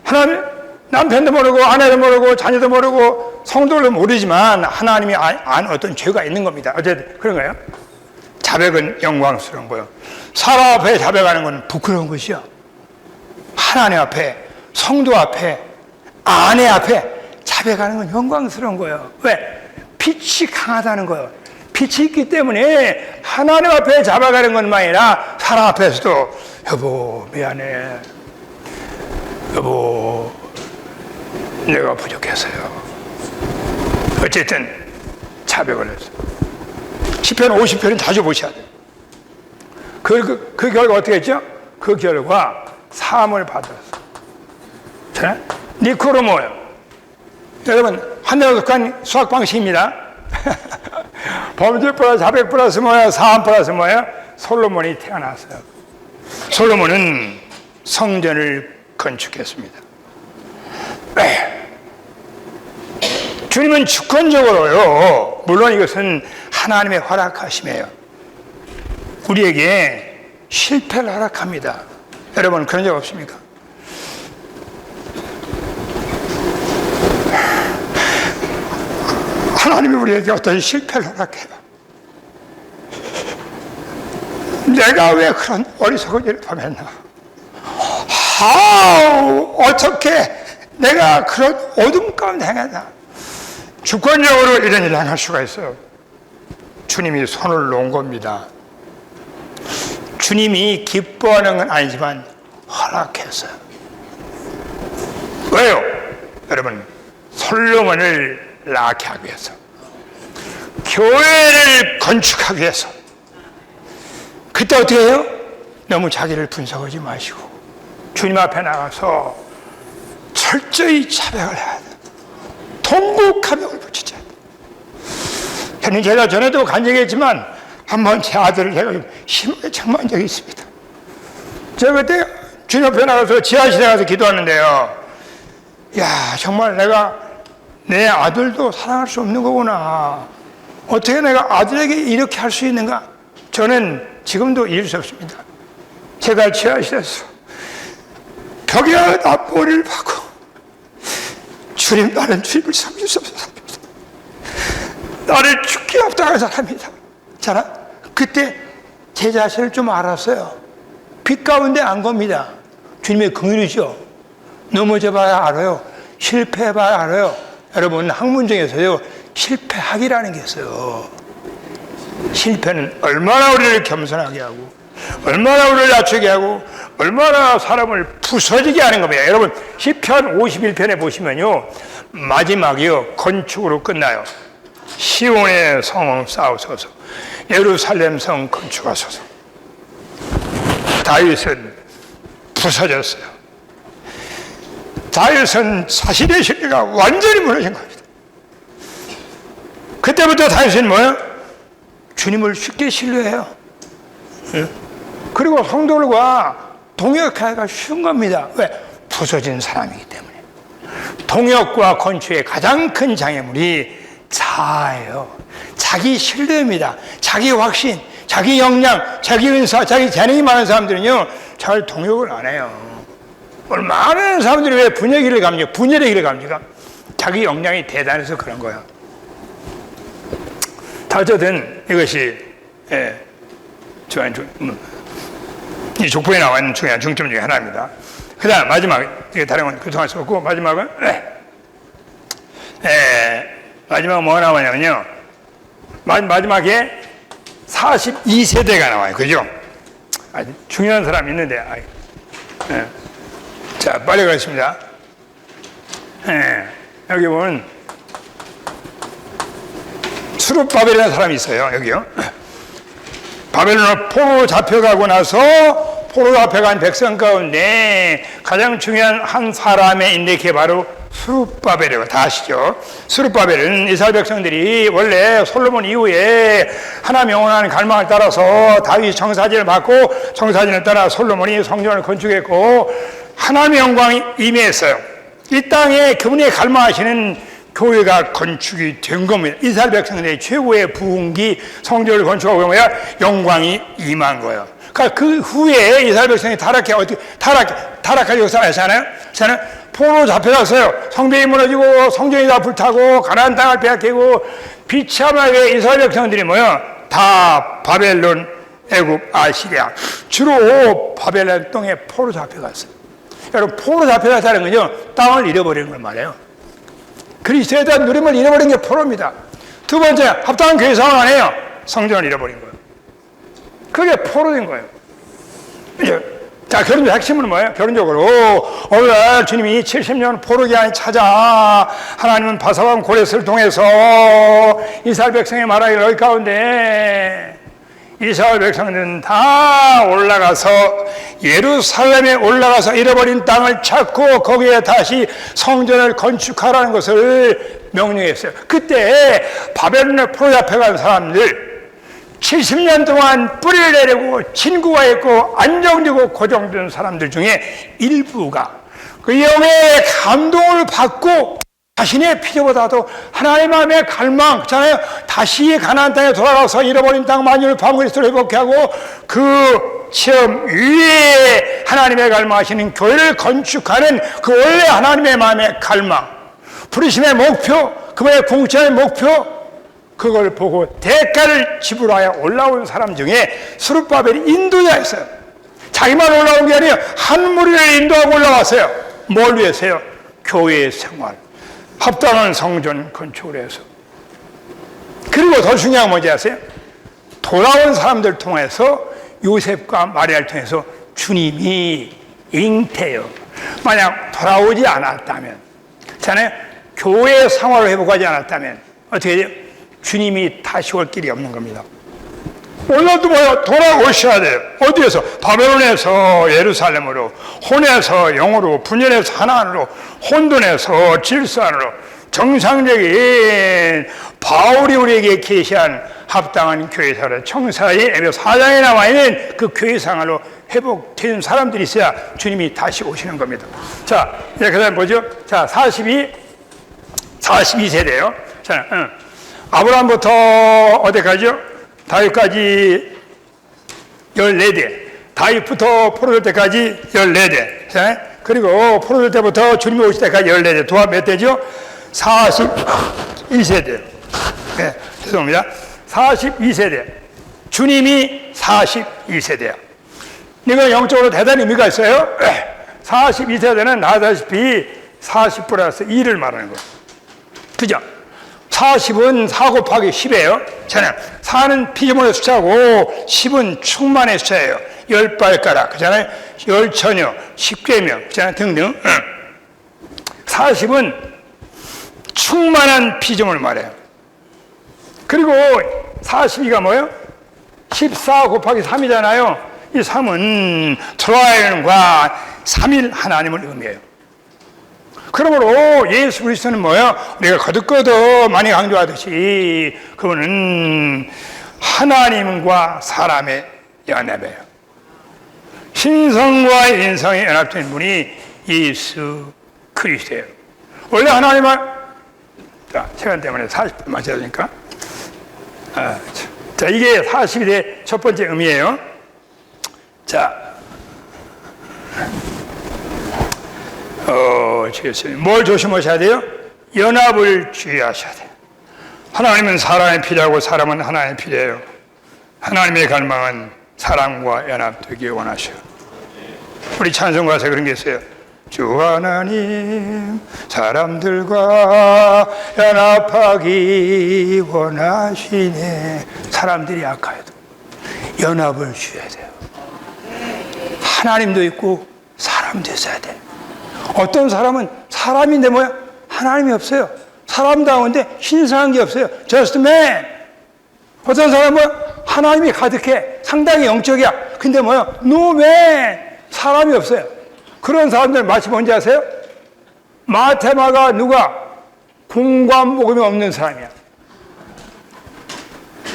하나님, 남편도 모르고, 아내도 모르고, 자녀도 모르고, 성도도 모르지만, 하나님이 아는 어떤 죄가 있는 겁니다. 어쨌든, 그런 거예요. 자백은 영광스러운 거예요. 사람 앞에 자백하는 건 부끄러운 것이요. 하나님 앞에, 성도 앞에, 아내 앞에 자백하는 건 영광스러운 거예요. 왜? 빛이 강하다는 거예요. 빛이 있기 때문에 하나님 앞에 자백하는 것만 아니라 사람 앞에서도 여보 미안해, 여보 내가 부족해서요. 어쨌든 자백을 했어요. 시편 50편은 자주 보셔야 돼요. 그 결과 어떻게 했죠? 그 결과 사함을 받았어요. 니코로 뭐예요? 여러분 한나라 속한 수학 방식입니다. 범죄 플러스 자백 플러스 뭐예요? 사함 플러스 뭐예요? 솔로몬이 태어났어요. 솔로몬은 성전을 건축했습니다. 주님은 주권적으로요, 물론 이것은 하나님의 허락하심이에요, 우리에게 실패를 허락합니다. 여러분 그런 적 없습니까? 하나님이 우리에게 어떤 실패를 허락해요. 내가 왜 그런 어리석은 일을 범했나? 어떻게 내가 그런 어둠 가운데 행했나? 주권적으로 이런 일을 행할 수가 있어요. 주님이 손을 놓은 겁니다. 주님이 기뻐하는 건 아니지만 허락했어요. 왜요? 여러분, 솔로몬을 낳게 하기 위해서, 교회를 건축하기 위해서. 그때 어떻게 해요? 너무 자기를 분석하지 마시고 주님 앞에 나가서 철저히 자백을 해야 돼. 통곡하며 울부짖어야 돼. 저는 제가 전에도 간 적이 있지만 한번 제 아들을 제가 심하게 책망한 적이 있습니다. 제가 그때 주님 앞에 나가서 지하실에 가서 기도하는데요, 야 정말 내가 내 아들도 사랑할 수 없는 거구나. 어떻게 내가 아들에게 이렇게 할 수 있는가? 저는 지금도 이해할 수 없습니다. 제가 지하실에서 벽에 머리를 박고 주님, 나는 주님을 섬길 수 없는 사람입니다. 나를 죽게 합당한 사람입니다. 자, 그때 제 자신을 좀 알았어요. 빛 가운데 안 겁니다. 주님의 긍휼이죠. 넘어져 봐야 알아요. 실패해 봐야 알아요. 여러분 학문 중에서요, 실패하기라는 게 있어요. 실패는 얼마나 우리를 겸손하게 하고, 얼마나 우리를 낮추게 하고, 얼마나 사람을 부서지게 하는 겁니다. 여러분 시편 51편에 보시면요, 마지막이요 건축으로 끝나요. 시온의 성 쌓으소서, 예루살렘 성 건축하소서. 다윗은 부서졌어요. 다윗은 자신의 신뢰가 완전히 무너진 겁니다. 그때부터 다윗은 뭐예요? 주님을 쉽게 신뢰해요. 그리고 성도들과 동역하기가 쉬운 겁니다. 왜? 부서진 사람이기 때문에. 동역과 건축의 가장 큰 장애물이 자아예요. 자기 신뢰입니다. 자기 확신, 자기 역량, 자기 은사, 자기 재능이 많은 사람들은요, 잘 동역을 안 해요. 많은 사람들이 왜 분열의 길을 갑니까? 자기 역량이 대단해서 그런 거예요. 어쨌든 이것이 이 족보에 나와 있는 중요한 중점 중에 하나입니다. 그 다음 마지막, 이게 다른 건 그동안 썼고, 마지막은 마지막은 뭐가 나오냐면요, 마지막에 42세대가 나와요. 그죠? 아주 중요한 사람이 있는데, 자, 빨리 가겠습니다. 여기 보면 수룹바벨이라는 사람이 있어요. 여기요. 바벨론으로 포로 잡혀가고 나서 포로 잡혀간 백성 가운데 가장 중요한 한 사람의 인데게 바로 수룹바벨이라고 다 아시죠? 수룹바벨은 이스라엘 백성들이 원래 솔로몬 이후에 하나님 영원한 갈망을 따라서 다윗 청사진을 받고 청사진을 따라 솔로몬이 성전을 건축했고 하나님의 영광이 임했어요. 이 땅에 그분이 갈망하시는 교회가 건축이 된 겁니다. 이스라엘 백성들의 최고의 부흥기 성전을 건축하고 뭐야? 영광이 임한 거예요. 그러니까 그 후에 이스라엘 백성이 타락할 역사가 있잖아요. 저는 포로로 잡혀갔어요. 성벽이 무너지고 성전이 다 불타고 가나안 땅을 빼앗기고 비참하게 이스라엘 백성들이 뭐야? 다 바벨론, 애굽, 아시리아 주로 바벨론 땅에 포로 잡혀갔어요. 여러분 포로 잡혀갔다는 건요 땅을 잃어버리는 걸 말해요. 그리스도에 대한 누림을 잃어버린 게 포로입니다. 두 번째 합당한 교회 상황 안에요. 성전을 잃어버린 거예요. 그게 포로된 거예요. 자, 결론적 핵심은 뭐예요? 결론적으로 오늘 주님이 70년 포로기 안에 찾아 하나님은 바사왕 고레스를 통해서 이스라엘 백성의 말하기를 너희 가운데 이스라엘 백성들은 다 올라가서 예루살렘에 올라가서 잃어버린 땅을 찾고 거기에 다시 성전을 건축하라는 것을 명령했어요. 그때 바벨론에 포로 잡혀간 사람들 70년 동안 뿌리를 내리고 친구가 있고 안정되고 고정된 사람들 중에 일부가 그 영의 감동을 받고 자신의 필요보다도 하나님의 마음의 갈망 있잖아요. 다시 가나안 땅에 돌아가서 잃어버린 땅 만유를 밤그리스도를 회복하고 그 시험 위에 하나님의 갈망하시는 교회를 건축하는 그 원래 하나님의 마음의 갈망, 부르심의 목표, 그분의 공짜의 목표, 그걸 보고 대가를 지불하여 올라온 사람 중에 스룹바벨이 인도자였어요. 자기만 올라온 게 아니에요. 한 무리를 인도하고 올라왔어요. 뭘 위해서요? 교회의 생활, 합당한 성전 건축을 해서. 그리고 더 중요한 건 뭔지 아세요? 돌아온 사람들 통해서 요셉과 마리아를 통해서 주님이 잉태요. 만약 돌아오지 않았다면, 자네 교회의 생활을 회복하지 않았다면 어떻게 돼요? 주님이 다시 올 길이 없는 겁니다. 오늘도 뭐요? 돌아오셔야 돼요. 어디에서? 바벨론에서 예루살렘으로, 혼에서 영으로, 분열에서 하나로, 혼돈에서 질서 안으로, 정상적인 바울이 우리에게 계시한 합당한 교회생활을 청사의 에베소 4장에 남아있는 그 교회생활로 회복된 사람들이 있어야 주님이 다시 오시는 겁니다. 자, 이제 그 다음 보죠. 자, 42세대요. 자, 아브라함부터 어디까지요? 다윗까지 14대. 다윗부터 포로될 때까지 14대. 자, 그리고 포로될 때부터 주님이 오실 때까지 14대. 도합 몇 대죠? 42세대. 네, 죄송합니다. 42세대. 주님이 42세대야. 이건 영적으로 대단히 의미가 있어요. 42세대는 아다시피 40 플러스 2를 말하는 거예요. 그죠? 40은 4 곱하기 10이에요. 자, 4는 피조물의 숫자고 10은 충만의 숫자예요. 10발가락, 그잖아요. 10처녀, 10계명, 그잖아요. 등등. 40은 충만한 피조물을 말해요. 그리고 42가 뭐예요? 14 곱하기 3이잖아요. 이 3은 트라이언과 3일 하나님을 의미해요. 그러므로 예수 그리스도는 뭐예요? 우리가 거듭거듭 많이 강조하듯이 그분은 하나님과 사람의 연합이에요. 신성과 인성이 연합된 분이 예수 그리스도예요. 원래 하나님은 자, 시간 때문에 40분 맞춰야 되니까. 자, 이게 40일의 첫 번째 의미예요. 자, 뭘 조심하셔야 돼요? 연합을 주의하셔야 돼요. 하나님은 사람이 필요하고 사람은 하나님이 필요해요. 하나님의 갈망은 사람과 연합되기 원하셔요. 우리 찬송가에서 그런 게 있어요. 주 하나님 사람들과 연합하기 원하시네. 사람들이 약하여도 연합을 주셔야 돼요. 하나님도 있고 사람도 있어야 돼요. 어떤 사람은 사람인데 뭐야? 하나님이 없어요. 사람 가운데 신성한 게 없어요. Just man. 어떤 사람은 하나님이 가득해. 상당히 영적이야. 근데 뭐야? No man. 사람이 없어요. 그런 사람들 마치 뭔지 아세요? 마테마가 누가? 공관복음이 없는 사람이야.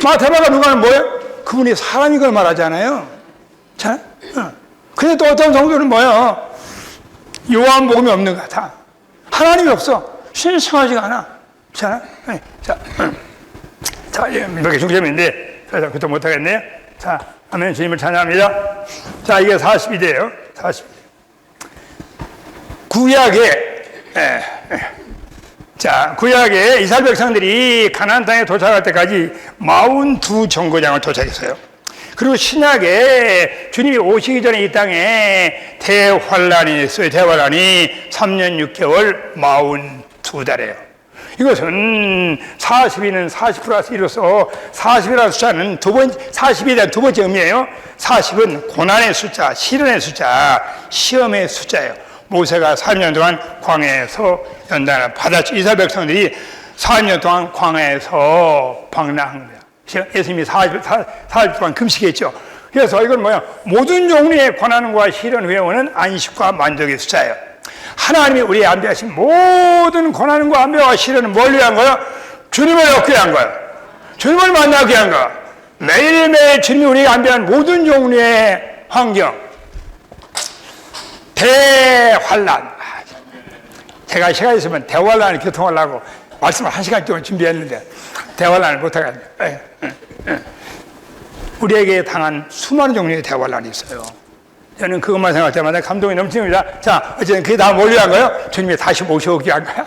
마테마가 누가는 뭐예요? 그분이 사람인 걸 말하잖아요. 자, 근데 또 어떤 성도는 뭐예요? 요한복음이 없는 것 같아. 하나님이 없어. 신성하지가 않아. 자, 자, 이렇게 중점인데, 그것도 못하겠네요. 자, 아멘. 주님을 찬양합니다. 자, 이게 40이대요. 40. 구약에, 자, 구약에 이스라엘 백성들이 가나안 땅에 도착할 때까지 42 정거장을 도착했어요. 그리고 신약에 주님이 오시기 전에 이 땅에 대환란이 있어요. 대환란이 3년 6개월 42달이에요. 이것은 42는 40 플러스 1로서 40이라는 숫자는 40에 대한 두 번째 의미예요. 40은 고난의 숫자, 시련의 숫자, 시험의 숫자예요. 모세가 40년 동안 광야에서 연단을 받았죠. 이스라엘 백성들이 40년 동안 광야에서 방랑한 거예요. 예수님이 40일 동안 금식했죠. 그래서 이건 뭐야? 모든 종류의 고난과 시련 후에 오는 안식과 만족의 숫자예요. 하나님이 우리의 안배하신 모든 고난과 안배와 시련은 뭘 위한 거야? 주님을 얻기 위한 거야. 주님을 만나기 위한 거야. 매일매일 주님이 우리에게 안배한 모든 종류의 환경, 대환란. 제가 시간이 있으면 대환란을 교통하려고 말씀을 1시간 동안 준비했는데 대환란을 못하겠네요. 우리에게 당한 수많은 종류의 대환란이 있어요. 저는 그것만 생각할 때마다 감동이 넘칩니다. 자, 어쨌든 그게 다 뭘 위한 거예요? 주님이 다시 모셔오기 위한 거야.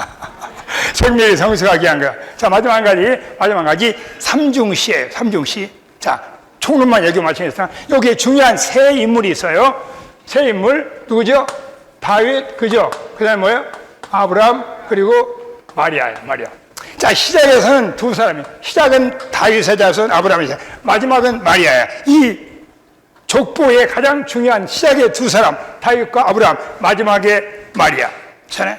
생명이 성숙하게 한 거야. 자, 마지막 한 가지, 삼중시예요. 삼중시. 자, 총론만 얘기 마치겠습니다. 여기에 중요한 세 인물이 있어요. 세 인물, 누구죠? 다윗, 그죠? 그 다음에 뭐예요? 아브라함, 그리고 마리아예요, 마리아. 자, 시작에서는 두 사람이, 시작은 다윗의 자손 아브라함의 자손, 마지막은 마리아야. 이 족보의 가장 중요한 시작의 두 사람, 다윗과 아브라함, 마지막에 마리아. 자,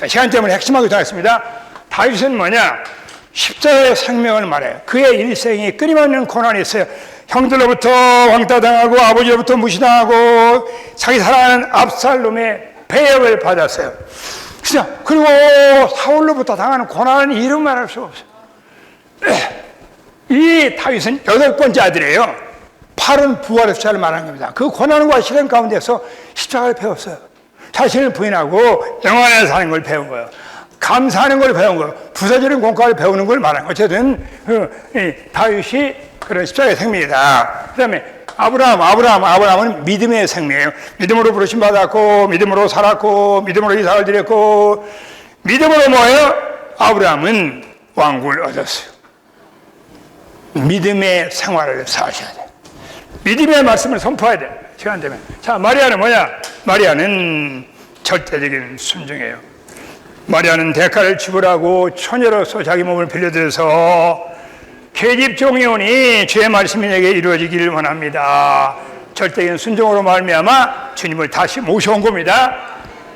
시간 때문에 핵심하게 하겠습니다. 다윗은 뭐냐? 십자가의 생명을 말해요. 그의 일생이 끊임없는 고난이 있어요. 형들로부터 왕따당하고 아버지로부터 무시당하고 자기 사랑하는 압살롬의 배역을 받았어요. 진짜. 그리고 사울로부터 당하는 고난은 이름 말할 수 없어요. 이 다윗은 8번째 아들이에요. 8은 부활의 숫자를 말하는 겁니다. 그 고난과 시련 가운데서 십자가를 배웠어요. 자신을 부인하고 영원히 사는 걸 배운 거예요. 감사하는 걸 배운 거예요. 부서지는 공과를 배우는 걸 말하는 거예요. 어쨌든 다윗이 그런 십자가의 생명이다. 그 다음에 아브라함은 믿음의 생명이에요. 믿음으로 부르심 받았고, 믿음으로 살았고, 믿음으로 이삭을 드렸고, 믿음으로 뭐예요? 아브라함은 왕국을 얻었어요. 믿음의 생활을 사셔야 돼요. 믿음의 말씀을 선포해야 돼요. 시간 되면. 자, 마리아는 뭐냐? 마리아는 절대적인 순종이에요. 마리아는 대가를 지불하고 처녀로서 자기 몸을 빌려드려서 계집종이 오니 주의 말씀이 내게 이루어지기를 원합니다. 절대적인 순종으로 말미암아 주님을 다시 모셔온 겁니다.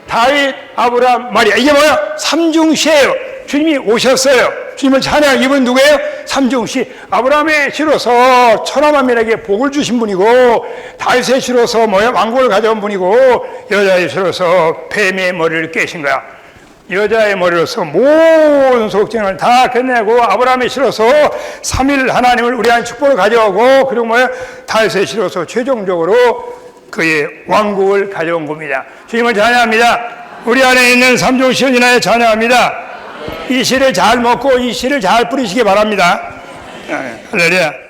다윗, 아브라함, 마리아. 이게 뭐야? 삼중시예요. 주님이 오셨어요. 주님을 찬양. 이분 누구예요? 삼중시. 아브라함의 시로서 천하만민에게 복을 주신 분이고, 다윗의 시로서 뭐야? 왕국을 가져온 분이고, 여자의 시로서 뱀의 머리를 깨신 거야. 여자의 머리로서 모든 속죄를 다 끝내고, 아브라함의 시로서 3일 하나님을 우리 안에 축복을 가져오고, 그리고 뭐야? 다윗의 시로서 최종적으로 그의 왕국을 가져온 겁니다. 주님을 찬양합니다. 우리 안에 있는 삼중시를 인하여 찬양합니다. 이 씨를 잘 먹고 이 씨를 잘 뿌리시기 바랍니다. 할렐루야.